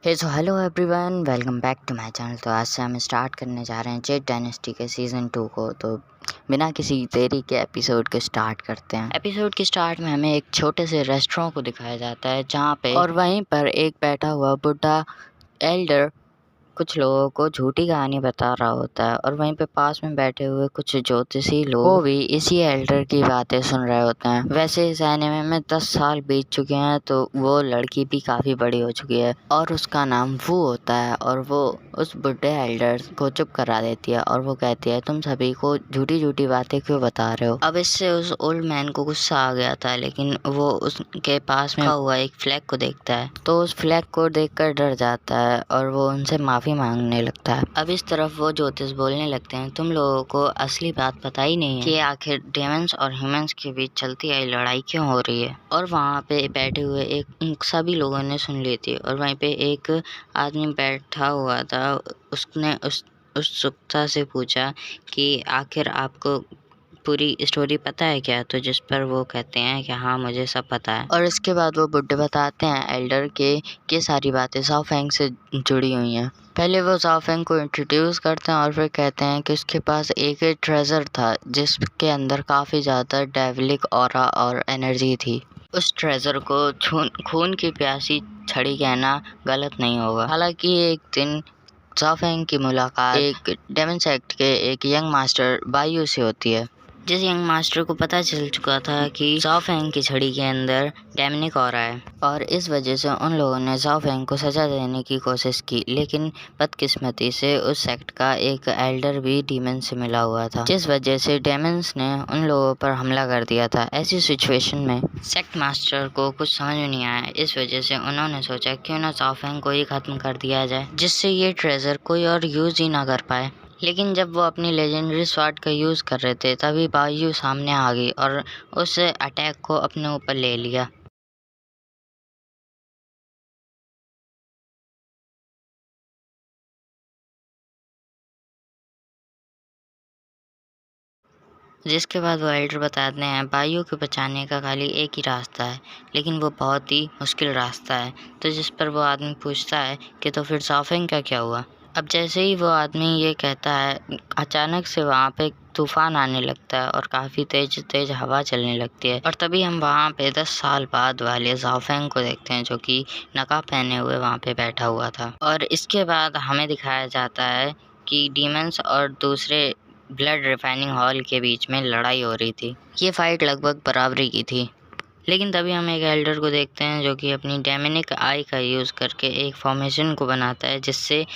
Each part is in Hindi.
Hello everyone, welcome back to my channel. तो आज से हम स्टार्ट करने जा रहे हैं जेड डायनेस्टी के सीज़न 2 को। तो बिना किसी देरी के एपिसोड के स्टार्ट करते हैं। एपिसोड के स्टार्ट में हमें एक छोटे से रेस्टोरेंट को दिखाया जाता है जहाँ पे और वहीं पर एक बैठा हुआ बुढ़ा एल्डर कुछ लोगों को झूठी कहानी बता रहा होता है और वहीं पे पास में बैठे हुए कुछ ज्योतिषी लोग वो भी इसी एल्डर की बातें सुन रहे होते हैं। वैसे इस एनिमे में 10 साल बीत चुके हैं तो वो लड़की भी काफ़ी बड़ी हो चुकी है और उसका नाम वू होता है और वो उस बुढ़े एल्डर को चुप करा देती है और वो कहती है, तुम सभी को झूठी झूठी बातें क्यों बता रहे हो। अब इससे उस ओल्ड मैन को गुस्सा आ गया था, लेकिन वो उसके पास में हुआ एक फ्लैग को देखता है तो उस फ्लैग को देखकर डर जाता है और वो उनसे माफ़ी मांगने लगता है। अब इस तरफ वो ज्योतिष बोलने लगते हैं, तुम लोगों को असली बात पता ही नहीं है कि आखिर डेमंस और ह्यूमंस के बीच चलती आई लड़ाई क्यों हो रही है। और वहाँ पे बैठे हुए एक सभी लोगों ने सुन ली थी और वहीं पे एक आदमी बैठा हुआ था, उसने उस उत्सुकता से पूछा कि आखिर आपको पूरी स्टोरी पता है क्या। तो जिस पर वो कहते हैं कि हाँ मुझे सब पता है। और इसके बाद वो बुड्ढे बताते हैं एल्डर के ये सारी बातें ज़ाओ फेंग से जुड़ी हुई हैं। पहले वो ज़ाओ फेंग को इंट्रोड्यूस करते हैं और फिर कहते हैं कि उसके पास एक ट्रेजर था जिसके अंदर काफ़ी ज़्यादा डेविलिक ऑरा और एनर्जी थी। उस ट्रेजर को खून की प्यासी छड़ी कहना गलत नहीं होगा। हालांकि एक दिन ज़ाओ फेंग की मुलाकात एक डेमन सेक्ट के एक यंग मास्टर बायू से होती है। जिस यंग मास्टर को पता चल चुका था कि ज़ाओ फेंग की छड़ी के अंदर डेमनिक हो रहा है और इस वजह से उन लोगों ने ज़ाओ फेंग को सजा देने की कोशिश की, लेकिन बदकिस्मती से उस सेक्ट का एक एल्डर भी डीमन से मिला हुआ था, जिस वजह से डेमन्स ने उन लोगों पर हमला कर दिया था। ऐसी सिचुएशन में सेक्ट मास्टर को कुछ समझ में नहीं आया, इस वजह से उन्होंने सोचा क्यों ना ज़ाओ फेंग को ही खत्म कर दिया जाए जिससे ये ट्रेजर कोई और यूज ही ना कर पाए। लेकिन जब वो अपनी लेजेंडरी स्वॉर्ड का यूज़ कर रहे थे तभी बायू सामने आ गई और उस अटैक को अपने ऊपर ले लिया। जिसके बाद वो एल्डर बताते हैं बायू को बचाने का खाली एक ही रास्ता है, लेकिन वो बहुत ही मुश्किल रास्ता है। तो जिस पर वो आदमी पूछता है कि तो फिर ज़ाओ फेंग का क्या हुआ। अब जैसे ही वो आदमी ये कहता है, अचानक से वहाँ पे तूफान आने लगता है और काफ़ी तेज तेज हवा चलने लगती है और तभी हम वहाँ पे 10 साल बाद वाले ज़ाओ फेंग को देखते हैं जो कि नकाब पहने हुए वहाँ पे बैठा हुआ था। और इसके बाद हमें दिखाया जाता है कि डीमंस और दूसरे ब्लड रिफाइनिंग हॉल के बीच में लड़ाई हो रही थी। ये फाइट लगभग बराबरी की थी, लेकिन तभी हम एक एल्डर को देखते हैं जो कि अपनी डेमनिक आई का यूज़ करके एक फॉर्मेशन को बनाता है जिससे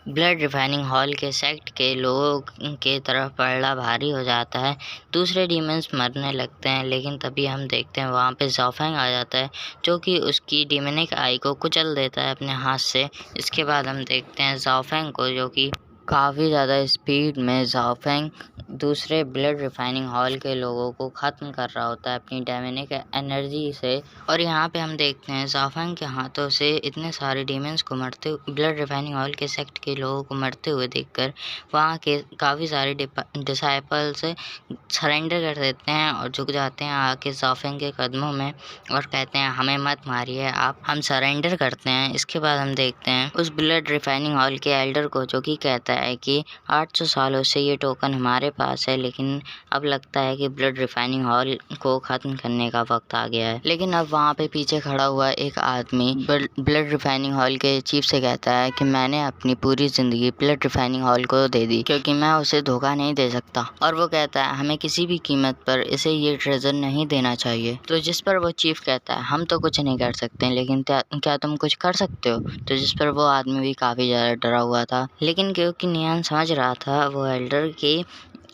ब्लड रिफाइनिंग हॉल के सेक्ट के लोगों के तरफ पड़ना भारी हो जाता है। दूसरे डीमंस मरने लगते हैं, लेकिन तभी हम देखते हैं वहाँ पे ज़ाओ फेंग आ जाता है जो कि उसकी डेमनिक आई को कुचल देता है अपने हाथ से। इसके बाद हम देखते हैं ज़ाओ फेंग को जो कि काफ़ी ज़्यादा स्पीड में ज़ाओ फेंग दूसरे ब्लड रिफाइनिंग हॉल के लोगों को ख़त्म कर रहा होता है अपनी डेमनिक एनर्जी से। और यहाँ पे हम देखते हैं ज़ाओ फेंग के हाथों से इतने सारे डीमंस को मरते ब्लड रिफाइनिंग हॉल के सेक्ट के लोगों को मरते हुए देखकर वहाँ के काफ़ी सारे डिसाइपल्स सरेंडर कर देते हैं और झुक जाते हैं आके ज़ाओ फेंग के कदमों में और कहते हैं हमें मत मारिए आप, हम सरेंडर करते हैं। इसके बाद हम देखते हैं उस ब्लड रिफाइनिंग हॉल के एल्डर को जो कि कहता है कि 800 सालों से ये टोकन हमारे पास है, लेकिन अब लगता है कि ब्लड रिफाइनिंग हॉल को ख़त्म करने का वक्त आ गया है। लेकिन अब वहाँ पे पीछे खड़ा हुआ एक आदमी ब्लड रिफाइनिंग हॉल के चीफ से कहता है कि मैंने अपनी पूरी ज़िंदगी ब्लड रिफाइनिंग हॉल को दे दी क्योंकि मैं उसे धोखा नहीं दे सकता। और वो कहता है हमें किसी भी कीमत पर इसे ये ट्रेजर नहीं देना चाहिए। तो जिस पर वो चीफ कहता है हम तो कुछ नहीं कर सकते, लेकिन क्या तुम कुछ कर सकते हो। तो जिस पर वो आदमी भी काफ़ी ज़्यादा डरा हुआ था, लेकिन क्योंकि नियान समझ रहा था वो एल्डर की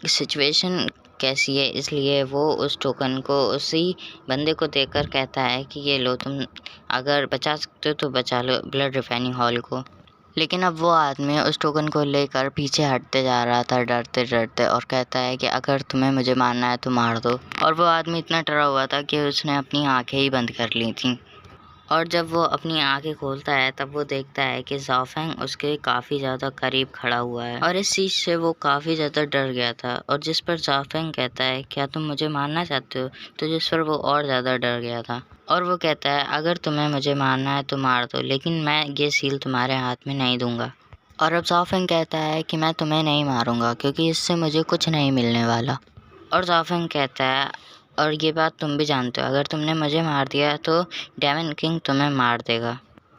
सिचुएशन कैसी है, इसलिए वो उस टोकन को उसी बंदे को देकर कहता है कि ये लो, तुम अगर बचा सकते हो तो बचा लो ब्लड रिफाइनिंग हॉल को। लेकिन अब वो आदमी उस टोकन को लेकर पीछे हटते जा रहा था डरते डरते और कहता है कि अगर तुम्हें मुझे मारना है तो मार दो। और वो आदमी इतना डरा हुआ था कि उसने अपनी आंखें ही बंद कर ली थी। और जब वो अपनी आंखें खोलता है तब वो देखता है कि ज़ाओफेंग उसके काफ़ी ज़्यादा करीब खड़ा हुआ है और इस चीज़ से वो काफ़ी ज़्यादा डर गया था। और जिस पर ज़ाओफेंग कहता है, क्या तुम मुझे मारना चाहते हो? तो जिस पर वो और ज़्यादा डर गया था और वो कहता है, अगर तुम्हें मुझे मारना है तो मार दो, लेकिन मैं ये सील तुम्हारे हाथ में नहीं दूंगा। और अब ज़ाओफेंग कहता है कि मैं तुम्हें नहीं मारूंगा क्योंकि इससे मुझे कुछ नहीं मिलने वाला। और ज़ाओफेंग कहता है, और ये बात तुम भी जानते हो, अगर तुमने मुझे मार दिया तो डेमन किंग तुम्हें मार देगा।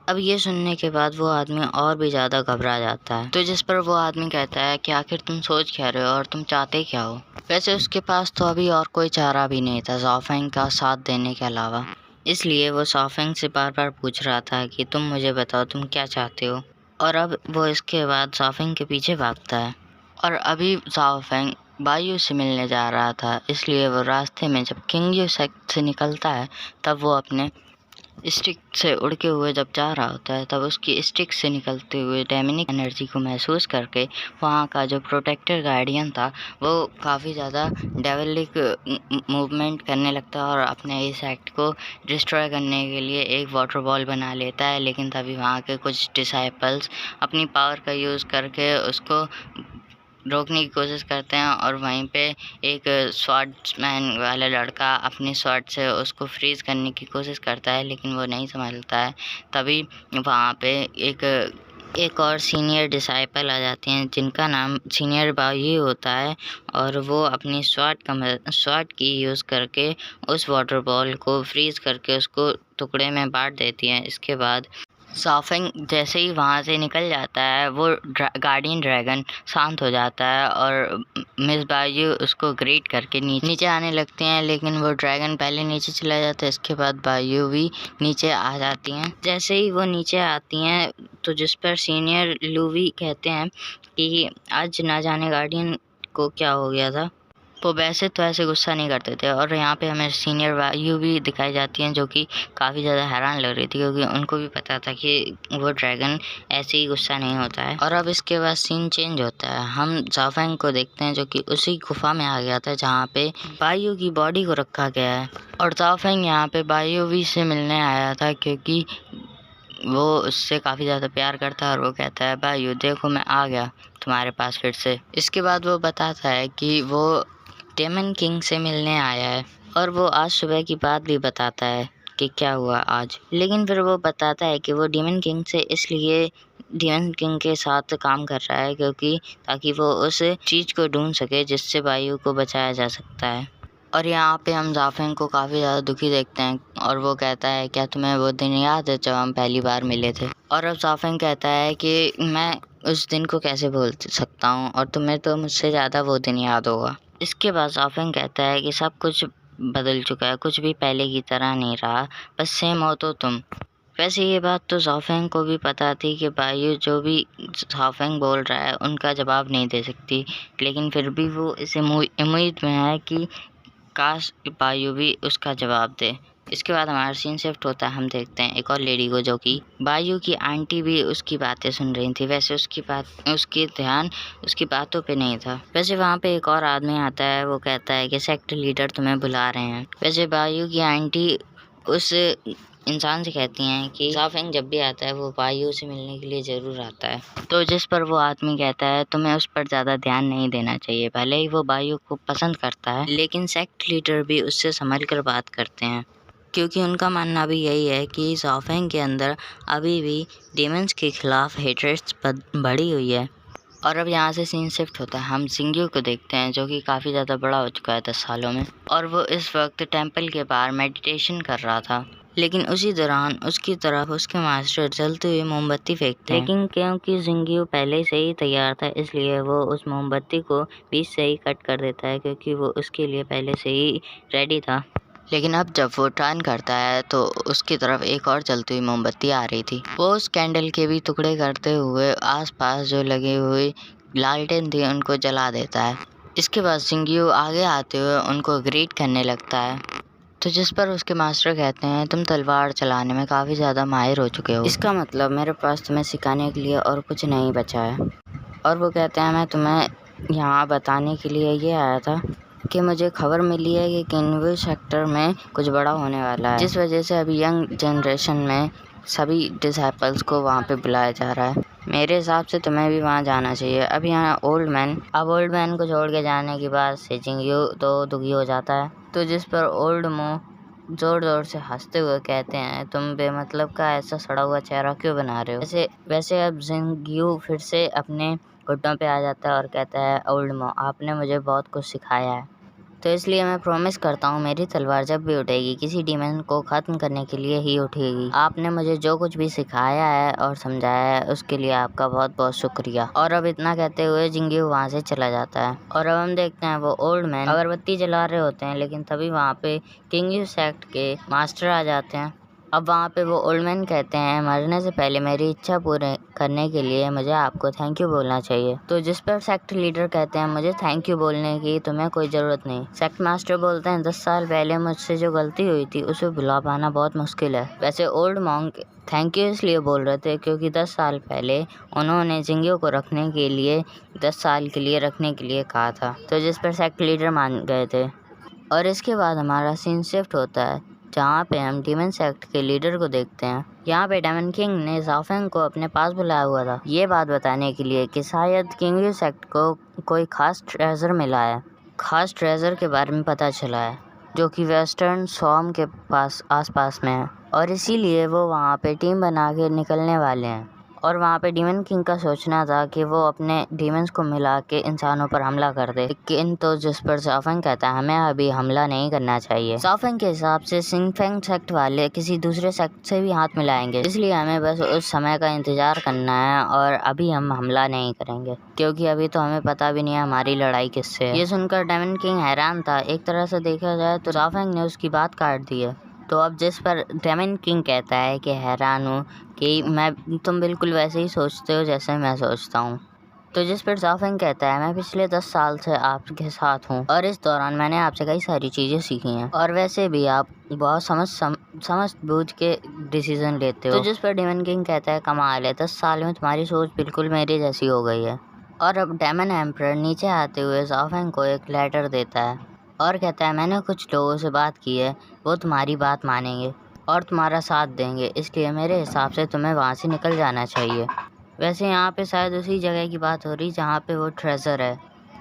अब ये सुनने के बाद वो आदमी और भी ज़्यादा घबरा जाता है। तो जिस पर वो आदमी कहता है कि आखिर तुम सोच क्या रहे हो और तुम चाहते क्या हो? वैसे उसके पास तो अभी और कोई चारा भी नहीं था ज़ाओफेंग का साथ देने के अलावा, इसलिए वो ज़ाओफेंग से बार बार पूछ रहा था कि तुम मुझे बताओ तुम क्या चाहते हो। और अब वो इसके बाद ज़ाओफेंग के पीछे भागता है। और अभी ज़ाओफेंग बायू से मिलने जा रहा था, इसलिए वो रास्ते में जब किंगयू सेक्ट से निकलता है तब वो अपने स्टिक से उड़ के हुए जब जा रहा होता है तब उसकी स्टिक से निकलते हुए डेमनिक एनर्जी को महसूस करके वहाँ का जो प्रोटेक्टर गार्डियन था वो काफ़ी ज़्यादा डेवलिक मूवमेंट करने लगता है और अपने इस एक्ट को डिस्ट्रॉय करने के लिए एक वाटर बॉल बना लेता है। लेकिन तभी वहाँ के कुछ डिसाइपल्स अपनी पावर का यूज़ करके उसको रोकने की कोशिश करते हैं और वहीं पे एक स्वॉर्ड्समैन वाला लड़का अपने स्वॉर्ड से उसको फ्रीज़ करने की कोशिश करता है, लेकिन वो नहीं संभलता है। तभी वहाँ पे एक और सीनियर डिसाइपल आ जाते हैं जिनका नाम सीनियर बायू होता है और वो अपनी स्वॉर्ड की यूज़ करके उस वाटर बॉल को फ्रीज़ करके उसको टुकड़े में बाँट देती हैं। इसके बाद ज़ाओफेंग जैसे ही वहाँ से निकल जाता है वो गार्डियन ड्रैगन शांत हो जाता है और मिस बायू उसको ग्रीट करके नीचे आने लगते हैं, लेकिन वो ड्रैगन पहले नीचे चला जाता है। इसके बाद बायू भी नीचे आ जाती हैं। जैसे ही वो नीचे आती हैं तो जिस पर सीनियर लूवी कहते हैं कि आज ना जाने गार्डियन को क्या हो गया था। वो वैसे तो ऐसे गुस्सा नहीं करते थे और यहाँ पे हमें सीनियर वायु भी दिखाई जाती हैं जो कि काफ़ी ज़्यादा हैरान लग रही थी क्योंकि उनको भी पता था कि वो ड्रैगन ऐसे ही गुस्सा नहीं होता है। और अब इसके बाद सीन चेंज होता है, हम ज़ाओफेंग को देखते हैं जो कि उसी गुफा में आ गया था जहाँ पे बायू की बॉडी को रखा गया है। और ज़ाओफेंग यहाँ पे बायू से मिलने आया था क्योंकि वो उससे काफ़ी ज़्यादा प्यार करता है और वो कहता है, बायू देखो मैं आ गया तुम्हारे पास फिर से। इसके बाद वो बताता है कि वो डेमन किंग से मिलने आया है और वो आज सुबह की बात भी बताता है कि क्या हुआ आज। लेकिन फिर वो बताता है कि वो डेमन किंग से इसलिए डेमन किंग के साथ काम कर रहा है क्योंकि ताकि वो उस चीज़ को ढूंढ सके जिससे बायू को बचाया जा सकता है। और यहाँ पे हम ज़ाओफेंग को काफ़ी ज़्यादा दुखी देखते हैं और वो कहता है, क्या तुम्हें वो दिन याद है जब हम पहली बार मिले थे? और अब ज़ाओफेंग कहता है कि मैं उस दिन को कैसे भूल सकता हूँ और तुम्हें तो मुझसे ज़्यादा वो दिन याद होगा। इसके बाद ज़ाओफेंग कहता है कि सब कुछ बदल चुका है, कुछ भी पहले की तरह नहीं रहा, बस सेम हो तो तुम। वैसे ये बात तो ज़ाओफेंग को भी पता थी कि बायू जो भी ज़ाओफेंग बोल रहा है उनका जवाब नहीं दे सकती, लेकिन फिर भी वो इस उम्मीद में है कि काश बायू भी उसका जवाब दे। इसके बाद हमारा सीन शिफ्ट होता है, हम देखते हैं एक और लेडी को जो कि बायू की आंटी भी उसकी बातें सुन रही थी। वैसे उसकी ध्यान उसकी बातों पे नहीं था। वैसे वहाँ पे एक और आदमी आता है, वो कहता है कि सेक्टर लीडर तुम्हें बुला रहे हैं। वैसे बायू की आंटी उस इंसान से कहती हैं कि ज़ाओफेंग जब भी आता है वो बायू से मिलने के लिए ज़रूर आता है। तो जिस पर वो आदमी कहता है, तुम्हें उस पर ज़्यादा ध्यान नहीं देना चाहिए, भले ही वो बायू को पसंद करता है लेकिन सेक्ट लीडर भी उससे संभल कर बात करते हैं क्योंकि उनका मानना भी यही है कि ज़ाओफेंग के अंदर अभी भी डेमन्स के खिलाफ हेट्रेड्स बढ़ी हुई है। और अब यहाँ से सीन शिफ्ट होता है, हम जिंगयू को देखते हैं जो कि काफ़ी ज़्यादा बड़ा हो चुका है 10 सालों में और वो इस वक्त टेंपल के बाहर मेडिटेशन कर रहा था। लेकिन उसी दौरान उसकी तरफ उसके मास्टर जलती हुई मोमबत्ती फेंकते हैं, लेकिन क्योंकि जिंगयू पहले से ही तैयार था इसलिए वो उस मोमबत्ती को बीच से ही कट कर देता है क्योंकि वो उसके लिए पहले से ही रेडी था। लेकिन अब जब वो टर्न करता है तो उसकी तरफ एक और जलती हुई मोमबत्ती आ रही थी। वो उस कैंडल के भी टुकड़े करते हुए आसपास जो लगी हुई लालटेन थी उनको जला देता है। इसके बाद जिंगयू आगे आते हुए उनको ग्रीट करने लगता है, तो जिस पर उसके मास्टर कहते हैं, तुम तलवार चलाने में काफ़ी ज़्यादा माहिर हो चुके हो, इसका मतलब मेरे पास तुम्हें सिखाने के लिए और कुछ नहीं बचा है। और वो कहते हैं, मैं तुम्हें यहाँ बताने के लिए ये आया था कि मुझे खबर मिली है कि किन्वू सेक्टर में कुछ बड़ा होने वाला है, जिस वजह से अभी यंग जनरेशन में सभी डिसाइपल्स को वहाँ पे बुलाया जा रहा है। मेरे हिसाब से तुम्हें भी वहाँ जाना चाहिए। अब यहाँ ओल्ड मैन को छोड़ के जाने के बाद से जिंगयू तो दुखी हो जाता है, तो जिस पर ओल्ड मो जोर जोर से हंसते हुए कहते हैं, तुम बेमतलब का ऐसा सड़ा हुआ चेहरा क्यों बना रहे हो। वैसे अब जिंगयू फिर से अपने घुटनों पे आ जाता है और कहता है, ओल्ड मो आपने मुझे बहुत कुछ सिखाया है, तो इसलिए मैं प्रॉमिस करता हूँ मेरी तलवार जब भी उठेगी किसी डीमन को खत्म करने के लिए ही उठेगी। आपने मुझे जो कुछ भी सिखाया है और समझाया है उसके लिए आपका बहुत बहुत शुक्रिया। और अब इतना कहते हुए जिंगयू वहाँ से चला जाता है। और अब हम देखते हैं वो ओल्ड मैन अगरबत्ती जला रहे होते हैं, लेकिन तभी वहाँ पे किन्वू सेक्ट के मास्टर आ जाते हैं। अब वहाँ पे वो ओल्ड मैन कहते हैं, मरने से पहले मेरी इच्छा पूरी करने के लिए मुझे आपको थैंक यू बोलना चाहिए। तो जिस पर सेक्ट लीडर कहते हैं, मुझे थैंक यू बोलने की तुम्हें कोई ज़रूरत नहीं। सेक्ट मास्टर बोलते हैं, 10 साल पहले मुझसे जो गलती हुई थी उसे भुला पाना बहुत मुश्किल है। वैसे ओल्ड मॉन्क थैंक यू इसलिए बोल रहे थे क्योंकि 10 साल पहले उन्होंने जिंगयू को रखने के लिए 10 साल के लिए रखने के लिए कहा था, तो जिस पर सेक्ट लीडर मान गए थे। और इसके बाद हमारा सीन शिफ्ट होता है जहाँ पे हम डीमन सेक्ट के लीडर को देखते हैं। यहाँ पे डेमन किंग ने ज़ाओफेंग को अपने पास बुलाया हुआ था, ये बात बताने के लिए कि शायद किन्वू सेक्ट को कोई खास ट्रेजर मिला है। खास ट्रेजर के बारे में पता चला है जो कि वेस्टर्न स्वॉर्म के आसपास में है, और इसीलिए वो वहाँ पे टीम बना के निकलने वाले हैं। और वहाँ पे डीमन किंग का सोचना था कि वो अपने डीमंस को मिला के इंसानों पर हमला कर दे, लेकिन तो जिस पर ज़ाओफेंग कहता है, हमें अभी हमला नहीं करना चाहिए। ज़ाओफेंग के हिसाब से सिंगफेंग सेक्ट वाले किसी दूसरे सेक्ट से भी हाथ मिलाएंगे, इसलिए हमें बस उस समय का इंतजार करना है और अभी हम हमला नहीं करेंगे क्योंकि अभी तो हमें पता भी नहीं है हमारी लड़ाई किससे है। ये सुनकर डेमन किंग हैरान था। एक तरह से देखा जाए तो ज़ाओफेंग ने उसकी बात काट दी है। तो अब जिस पर डेमन किंग कहता है कि हैरान हूँ कि तुम बिल्कुल वैसे ही सोचते हो जैसे मैं सोचता हूँ। तो जिस पर ज़ाओफेंग कहता है, मैं पिछले 10 साल से आपके साथ हूँ और इस दौरान मैंने आपसे कई सारी चीज़ें सीखी हैं, और वैसे भी आप बहुत समझ बूझ के डिसीजन लेते हो। तो जिस पर डेमन किंग कहता है, कमाल है, 10 साल में तुम्हारी सोच बिल्कुल मेरी जैसी हो गई है। और अब डेमन एम्परर नीचे आते हुए ज़ाओफेंग को एक लेटर देता है और कहता है, मैंने कुछ लोगों से बात की है, वो तुम्हारी बात मानेंगे और तुम्हारा साथ देंगे, इसलिए मेरे हिसाब से तुम्हें वहाँ से निकल जाना चाहिए। वैसे यहाँ पे शायद उसी जगह की बात हो रही जहाँ पे वो ट्रेजर है।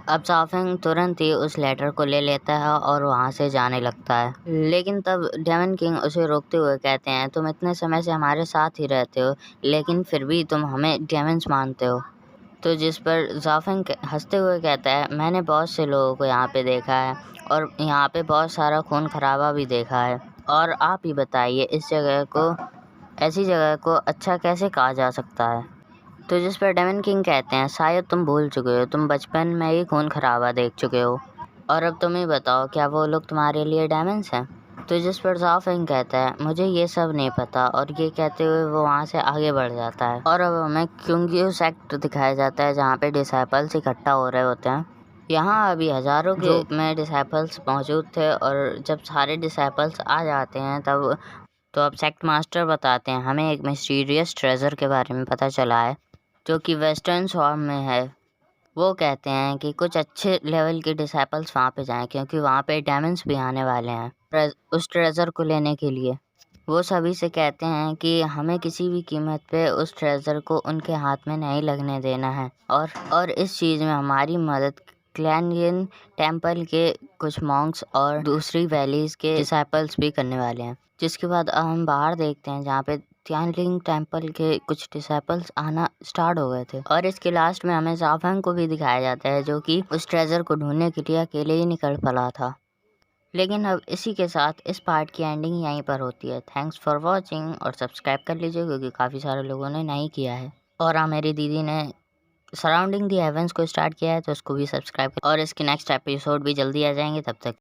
अब ज़ाओफेंग तुरंत ही उस लेटर को ले लेता है और वहाँ से जाने लगता है, लेकिन तब डेमन किंग उसे रोकते हुए कहते हैं, तुम इतने समय से हमारे साथ ही रहते हो लेकिन फिर भी तुम हमें डेमन्स मानते हो। तो जिस पर ज़ाओफेंग हंसते हुए कहता है, मैंने बहुत से लोगों को यहाँ पे देखा है और यहाँ पे बहुत सारा खून खराबा भी देखा है, और आप ही बताइए ऐसी जगह को अच्छा कैसे कहा जा सकता है। तो जिस पर डेमन किंग कहते हैं, शायद तुम भूल चुके हो, तुम बचपन में ही खून खराबा देख चुके हो, और अब तुम ही बताओ क्या वो लोग तुम्हारे लिए डायमंड्स हैं। तो जिस पर ज़ाओफेंग कहता है, मुझे ये सब नहीं पता, और ये कहते हुए वो वहाँ से आगे बढ़ जाता है। और अब हमें किन्वू सेक्ट दिखाया जाता है जहाँ पे डिसाइपल्स इकट्ठा हो रहे होते हैं। यहाँ अभी हज़ारों के रूप में डिसाइपल्स मौजूद थे, और जब सारे डिसाइपल्स आ जाते हैं तब तो अब सेक्ट मास्टर बताते हैं, हमें एक मिस्टीरियस ट्रेजर के बारे में पता चला है जो कि वेस्टर्न स्वॉर्म में है। वो कहते हैं कि कुछ अच्छे लेवल के डिसाइपल्स वहाँ पे जाएं क्योंकि वहाँ पे डायमंड्स भी आने वाले हैं उस ट्रेजर को लेने के लिए। वो सभी से कहते हैं कि हमें किसी भी कीमत पे उस ट्रेजर को उनके हाथ में नहीं लगने देना है, और इस चीज़ में हमारी मदद क्लैनियन टेम्पल के कुछ मॉन्क्स और दूसरी वैलीज के डिसाइपल्स भी करने वाले हैं। जिसके बाद हम बाहर देखते हैं जहाँ पे तियानलिंग टेम्पल के कुछ डिसाइपल्स आना स्टार्ट हो गए थे, और इसके लास्ट में हमें ज़ाओफेंग को भी दिखाया जाता है जो कि उस ट्रेजर को ढूंढने के लिए अकेले ही निकल पड़ा था। लेकिन अब इसी के साथ इस पार्ट की एंडिंग यहीं पर होती है। थैंक्स फॉर वॉचिंग, और सब्सक्राइब कर लीजिए क्योंकि काफ़ी सारे लोगों ने नहीं किया है। और हाँ, मेरी दीदी ने सराउंडिंग दी हेवंस को स्टार्ट किया है तो उसको भी सब्सक्राइब, और इसके नेक्स्ट एपिसोड भी जल्दी आ जाएंगे। तब तक